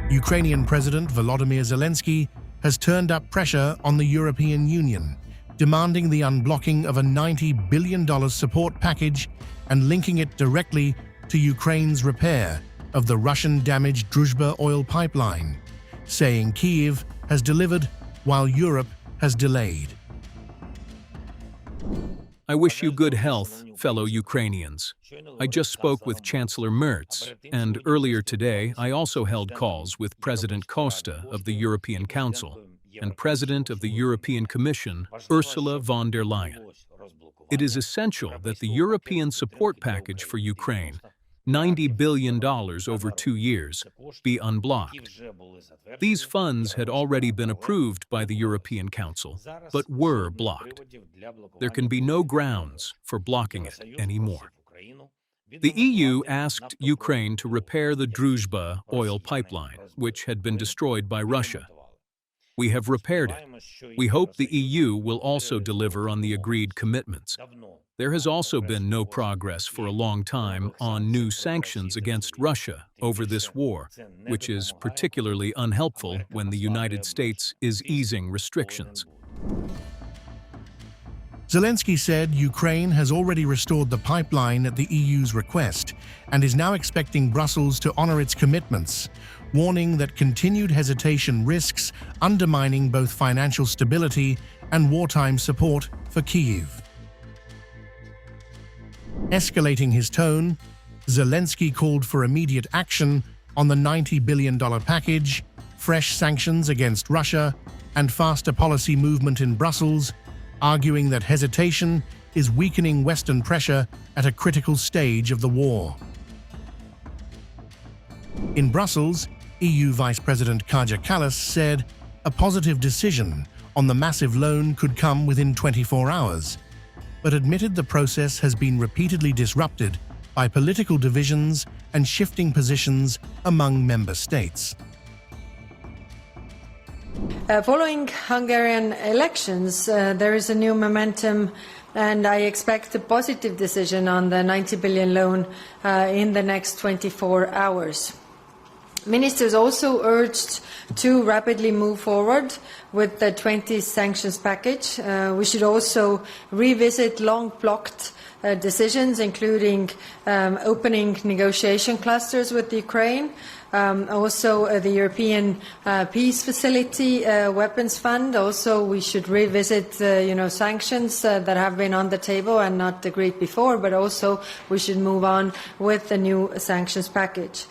Ukrainian President Volodymyr Zelensky has turned up pressure on the European Union, demanding the unblocking of a $90 billion support package and linking it directly to Ukraine's repair of the Russian-damaged Druzhba oil pipeline, saying Kyiv has delivered while Europe has delayed. I wish you good health, fellow Ukrainians. I just spoke with Chancellor Merz, and earlier today I also held calls with President Costa of the European Council and President of the European Commission, Ursula von der Leyen. It is essential that the European support package for Ukraine, $90 billion over 2 years, be unblocked. These funds had already been approved by the European Council, but were blocked. There can be no grounds for blocking it anymore. The EU asked Ukraine to repair the Druzhba oil pipeline, which had been destroyed by Russia. We have repaired it. We hope the EU will also deliver on the agreed commitments. There has also been no progress for a long time on new sanctions against Russia over this war, which is particularly unhelpful when the United States is easing restrictions. Zelensky said Ukraine has already restored the pipeline at the EU's request and is now expecting Brussels to honor its commitments, warning that continued hesitation risks undermining both financial stability and wartime support for Kyiv. Escalating his tone, Zelensky called for immediate action on the $90 billion package, fresh sanctions against Russia, and faster policy movement in Brussels, arguing that hesitation is weakening Western pressure at a critical stage of the war. In Brussels, EU Vice-President Kaja Kallas said a positive decision on the massive loan could come within 24 hours, but admitted the process has been repeatedly disrupted by political divisions and shifting positions among member states. Following Hungarian elections, there is a new momentum, and I expect a positive decision on the 90 billion loan in the next 24 hours. Ministers also urged to rapidly move forward with the 20 sanctions package. We should also revisit long-blocked decisions, including opening negotiation clusters with Ukraine, also the European Peace Facility Weapons Fund. Also, we should revisit sanctions that have been on the table and not agreed before, but also we should move on with the new sanctions package.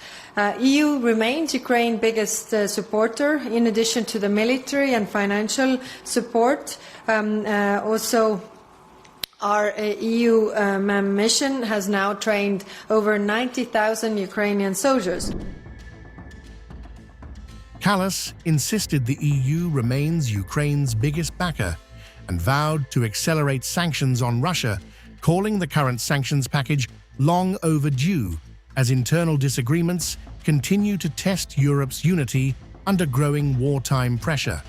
EU remains Ukraine's biggest supporter, in addition to the military and financial support. Also, our EU mission has now trained over 90,000 Ukrainian soldiers. Kallas insisted the EU remains Ukraine's biggest backer and vowed to accelerate sanctions on Russia, calling the current sanctions package long overdue as internal disagreements continue to test Europe's unity under growing wartime pressure.